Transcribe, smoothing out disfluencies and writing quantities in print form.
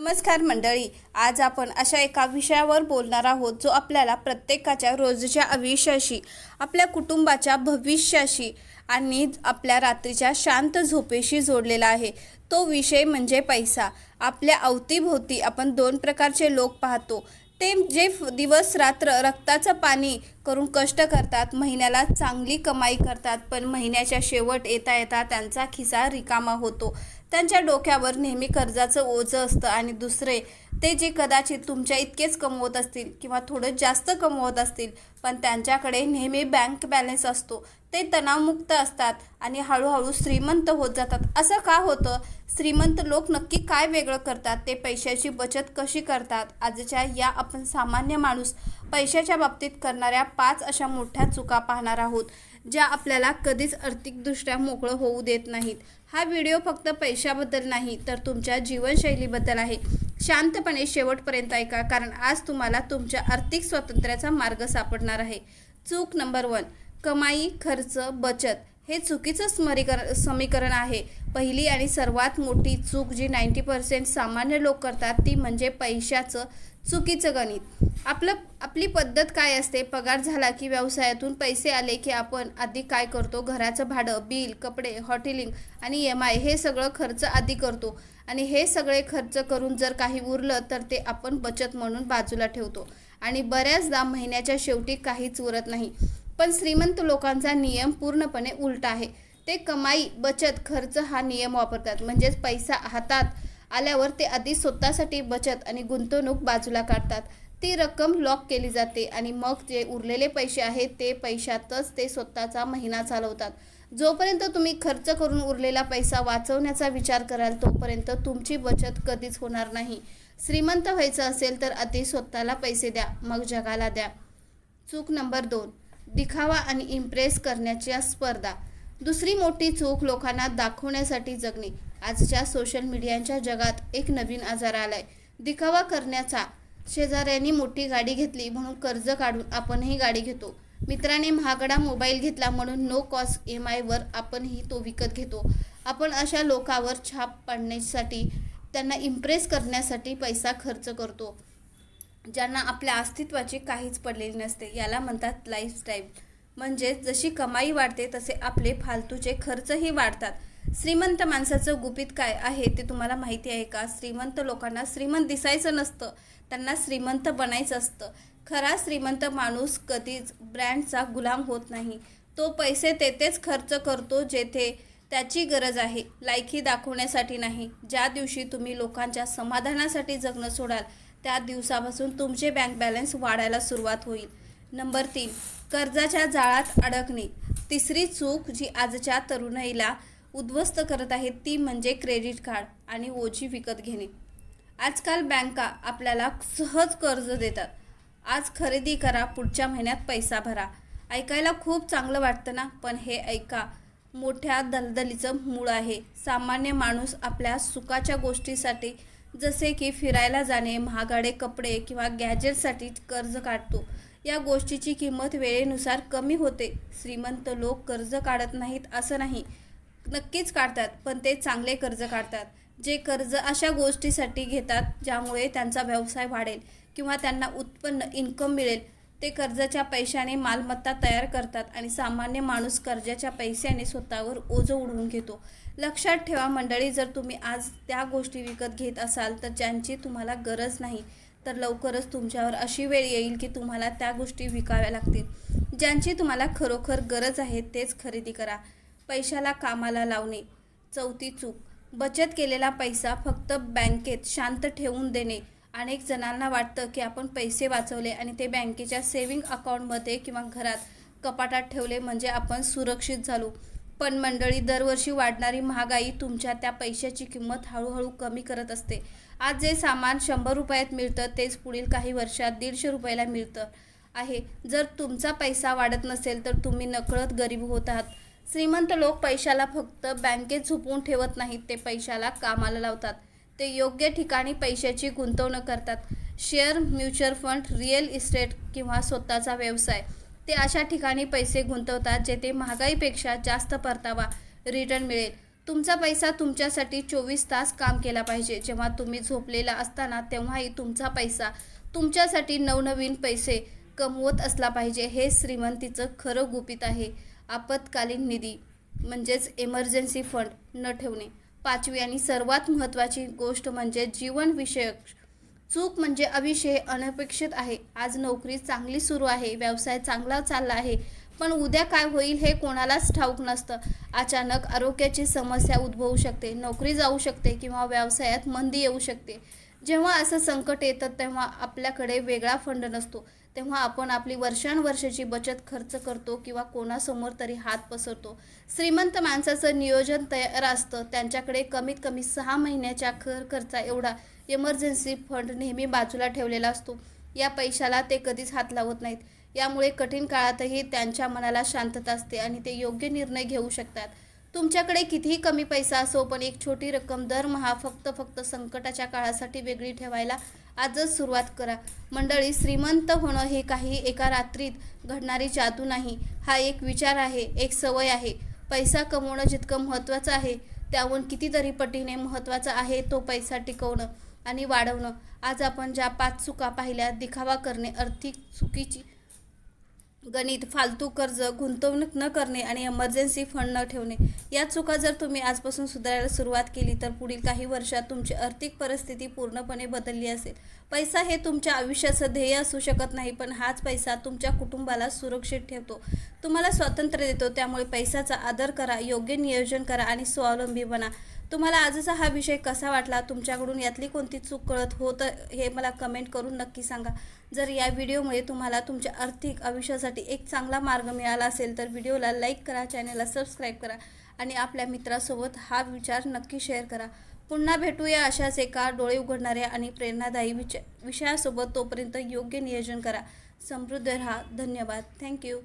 नमस्कार मंडळी, आज आपण अशा एका विषयावर बोलणार आहोत जो आपल्याला प्रत्येकाच्या रोजच्या आयुष्याशी, आपल्या कुटुंबाच्या भविष्याशी आणि आपल्या रात्रीच्या शांत झोपेशी जोडलेला आहे। तो विषय म्हणजे पैसा। आपल्या अवतीभोवती आपण दोन प्रकारचे लोक पाहतो। ते जे दिवस रात्र रक्ताचं पाणी करून कष्ट करतात, महिन्याला चांगली कमाई करतात, पण महिन्याच्या शेवट येता येता त्यांचा खिसा रिकामा होतो। त्यांच्या डोक्यावर नेहमी कर्जाचं ओझं असतं। आणि दुसरे ते जे कदाचित तुमच्या इतकेच कमवत असतील किंवा थोडं जास्त कमवत असतील, पण त्यांच्याकडे नेहमी बँक बॅलन्स असतो। ते तणावमुक्त असतात आणि हळूहळू श्रीमंत होत जातात। असं का होतं? श्रीमंत लोक नक्की काय वेगळं करतात? ते पैशाची बचत कशी करतात? आजच्या या आपण सामान्य माणूस पैशाच्या बाबतीत करणाऱ्या 5 अशा मोठ्या चुका पाहणार आहोत, ज्या आपल्याला कधीच आर्थिकदृष्ट्या मोकळं होऊ देत नाहीत। हा व्हिडिओ फक्त पैशाबद्दल नाही, तर तुमच्या जीवनशैलीबद्दल आहे। शांतपणे शेवटपर्यंत ऐका, कारण आज तुम्हाला तुमच्या आर्थिक स्वातंत्र्याचा मार्ग सापडणार आहे। चूक नंबर 1, कमाई, खर्च, बचत हे चुकीचं समीकरण आहे। पहिली आणि सर्वात मोठी चूक जी 90% सामान्य लोक करतात ती म्हणजे पैशाचं चुकीचं गणित। आपली पद्धत काय असते? पगार झाला की व्यवसायातून पैसे आले की आपण आधी काय करतो? घराचं भाडं, बिल, कपडे, हॉटेलिंग आणि EMI हे सगळं खर्च आधी करतो। आणि हे सगळे खर्च करून जर काही उरलं तर ते आपण बचत म्हणून बाजूला ठेवतो। आणि बऱ्याचदा महिन्याच्या शेवटी काहीच उरत नाही। पण श्रीमंत लोकांचा नियम पूर्णपणे उलटा आहे। ते कमाई, बचत, खर्च हा नियम वापरतात। म्हणजेच पैसा हातात आल्यावर ते आधी स्वतःसाठी बचत आणि गुंतवणूक बाजूला काढतात। ती रक्कम लॉक केली जाते आणि मग जे उरलेले पैसे आहेत ते पैशातच ते स्वतःचा महिना चालवतात। जोपर्यंत तुम्ही खर्च करून उरलेला पैसा वाचवण्याचा विचार कराल तोपर्यंत तुमची बचत कधीच होणार नाही। श्रीमंत व्हायचं असेल तर आधी स्वतःला पैसे द्या, मग जगाला द्या। चूक नंबर 2, दिखावा आणि इम्प्रेस करण्याची स्पर्धा। दुसरी मोठी चूक लोकांना दाखवण्यासाठी जगणे। आजच्या सोशल मीडियाच्या जगात एक नवीन आजार आलाय, दिखावा करण्याचा। शेजाऱ्यांनी मोठी गाडी घेतली म्हणून कर्ज काढून आपणही गाडी घेतो। मित्राने महागडा मोबाईल घेतला म्हणून नो कॉस्ट EMI वर आपणही तो विकत घेतो। आपण अशा लोकांवर छाप पाडण्यासाठी, त्यांना इम्प्रेस करण्यासाठी पैसा खर्च करतो, ज्यांना आपल्या अस्तित्वाची काहीच पडलेली नसते। याला म्हणतात लाईफस्टाईल। म्हणजे जशी कमाई वाढते तसे आपले फालतूचे खर्चही वाढतात। श्रीमंत माणसाचं गुपित काय आहे ते तुम्हाला माहिती आहे का? श्रीमंत लोकांना श्रीमंत दिसायचं नसतं, त्यांना श्रीमंत बनायचं असतं। खरा श्रीमंत माणूस कधीच ब्रँडचा गुलाम होत नाही। तो पैसे तेथेच खर्च करतो जेथे त्याची गरज आहे, लायकी दाखवण्यासाठी नाही। ज्या दिवशी तुम्ही लोकांच्या समाधानासाठी जगणं सोडाल त्या दिवसापासून तुमचे बँक बॅलन्स वाढायला सुरुवात होईल। नंबर 3, कर्जाच्या जाळात अडकणे। तिसरी चूक जी आजच्या तरुणाईला उद्ध्वस्त करत आहे ती म्हणजे क्रेडिट कार्ड आणि ओझी विकत घेणे। आजकाल बँका आपल्याला सहज कर्ज देतात। आज खरेदी करा, पुढच्या महिन्यात पैसा भरा। ऐकायला खूप चांगलं वाटतं ना? पण हे ऐका मोठ्या दलदलीचं मूळ आहे। सामान्य माणूस आपल्या सुखाच्या गोष्टीसाठी, जसे की फिरायला जाणे, महागडे कपडे किंवा गॅजेटसाठी कर्ज काढतो। या गोष्टीची किंमत वेळेनुसार कमी होते। श्रीमंत लोक कर्ज काढत नाहीत असं नाही, नक्कीच काढतात, पण ते चांगले कर्ज काढतात। जे कर्ज अशा गोष्टीसाठी घेतात ज्यामुळे त्यांचा व्यवसाय वाढेल किंवा त्यांना उत्पन्न इन्कम मिळेल। ते कर्जाच्या पैशाने मालमत्ता तयार करतात आणि सामान्य माणूस कर्जाच्या पैशाने स्वतःवर ओझं उडवून घेतो। लक्षात ठेवा मंडळी, जर तुम्ही आज त्या गोष्टी विकत घेत असाल तर ज्यांची तुम्हाला गरज नाही, तर लवकरच तुमच्यावर अशी वेळ येईल की तुम्हाला त्या गोष्टी विकाव्या लागतील। ज्यांची तुम्हाला खरोखर गरज आहे तेच खरेदी करा। पैशाला कामाला लावणे। चौथी चूक, बचत केलेला पैसा फक्त बँकेत शांत ठेवून देणे। अनेक जणांना वाटतं की आपण पैसे वाचवले आणि ते बँकेच्या सेव्हिंग अकाउंटमध्ये किंवा घरात कपाटात ठेवले म्हणजे आपण सुरक्षित झालो। पण मंडळी, दरवर्षी वाढणारी महागाई तुमच्या त्या पैशाची किंमत हळूहळू कमी करत असते। आज जे सामान 100 रुपयात मिळतं तेच पुढील काही वर्षात 150 रुपयाला मिळतं आहे। जर तुमचा पैसा वाढत नसेल तर तुम्ही नकळत गरीब होत आहात। श्रीमंत लोक पैशाला फक्त बँकेत झोपवून ठेवत नाहीत, ते पैशाला कामाला लावतात। ते योग्य ठिकाणी पैशाची गुंतवणूक करतात। Share, mutual fund, real estate किंवा स्वतःचा व्यवसाय। ते अशा ठिकाणी पैसे गुंतवतात जेथे महागाईपेक्षा जास्त परतावा, रिटर्न मिळेल। तुमचा पैसा तुमच्यासाठी 24 तास काम केला पाहिजे. जेव्हा तुम्ही झोपलेला असताना तेव्हाही तुमचा पैसा तुमच्यासाठी नवनवीन पैसे कमवत असला पाहिजे. हे श्रीमंतीचं खरं गुपित आहे. आपत्कालीन निधी म्हणजेच इमर्जन्सी फंड न ठेवणे. 5वी आणि सर्वात महत्त्वाची गोष्ट म्हणजे जीवनविषयक चूक म्हणजे अविषय अनपेक्षित आहे. आज नोकरी चांगली सुरू आहे, व्यवसाय चांगला चालला आहे, पण उद्या काय होईल हे कोणालाच ठाऊक नसतं. अचानक आरोग्याची समस्या उद्भवू शकते, नोकरी जाऊ शकते किंवा व्यवसायात मंदी येऊ शकते. जेव्हा असं संकट येतं तेव्हा आपल्याकडे वेगळा फंड नसतो. तेव्हा आपण आपली वर्षानुवर्षाची बचत खर्च करतो किंवा कोणासमोर तरी हात पसरतो. श्रीमंत माणसाचं नियोजन तयार असतं. त्यांच्याकडे कमीत कमी 6 महिन्याच्या खर्चा एवढा इमर्जन्सी फंड नेहमी बाजूला ठेवलेला असतो. या पैशाला ते कधीच हात लावत नाहीत. यामुळे कठीण काळातही त्यांच्या मनाला शांतता असते आणि ते योग्य निर्णय घेऊ शकतात. तुमच्याकडे कितीही कमी पैसा असो, पण एक छोटी रक्कम दरमहा फक्त संकटाच्या काळासाठी वेगळी ठेवायला आजच सुरुवात करा. मंडळी, श्रीमंत होणं हे काही एका रात्रीत घडणारी जादू नाही. हा एक विचार आहे, एक सवय आहे. पैसा कमवणं जितकं महत्त्वाचं आहे, त्याहून कितीतरी पटीने महत्त्वाचं आहे तो पैसा टिकवणं आणि वाढवणं. आज आपण ज्या 5 चुका पाहिल्या, दिखावा करणे, आर्थिक चुकीची गणित, फालतू कर्ज, गुंतवणूक न करणे आणि इमर्जन्सी फंड न ठेवणे, या चुका जर तुम्ही आजपासून सुधारायला सुरुवात केली तर पुढील काही वर्षात तुमची आर्थिक परिस्थिती पूर्णपणे बदलली असेल. पैसा हे तुमच्या आयुष्याचं ध्येय असू शकत नाही, पण हाच पैसा तुमच्या कुटुंबाला सुरक्षित ठेवतो, तुम्हाला स्वातंत्र्य देतो. त्यामुळे पैशाचा आदर करा, योग्य नियोजन करा आणि स्वावलंबी बना. तुम्हाला आजचा हा विषय कसा वाटला? तुमच्याकडून यातली कोणती चूक कळत होतं हे मला कमेंट करून नक्की सांगा. जर या व्हिडिओमुळे तुम्हाला तुमच्या आर्थिक आयुष्यासाठी एक चांगला मार्ग मिळाला असेल तर व्हिडिओला लाईक करा, चॅनलला सबस्क्राईब करा आणि आपल्या मित्रासोबत हा विचार नक्की शेअर करा. पुन्हा भेटूया अशाच एका डोळे उघडणाऱ्या आणि प्रेरणादायी विषयासोबत. तोपर्यंत योग्य नियोजन करा. समृद्ध राहा. धन्यवाद. थँक्यू.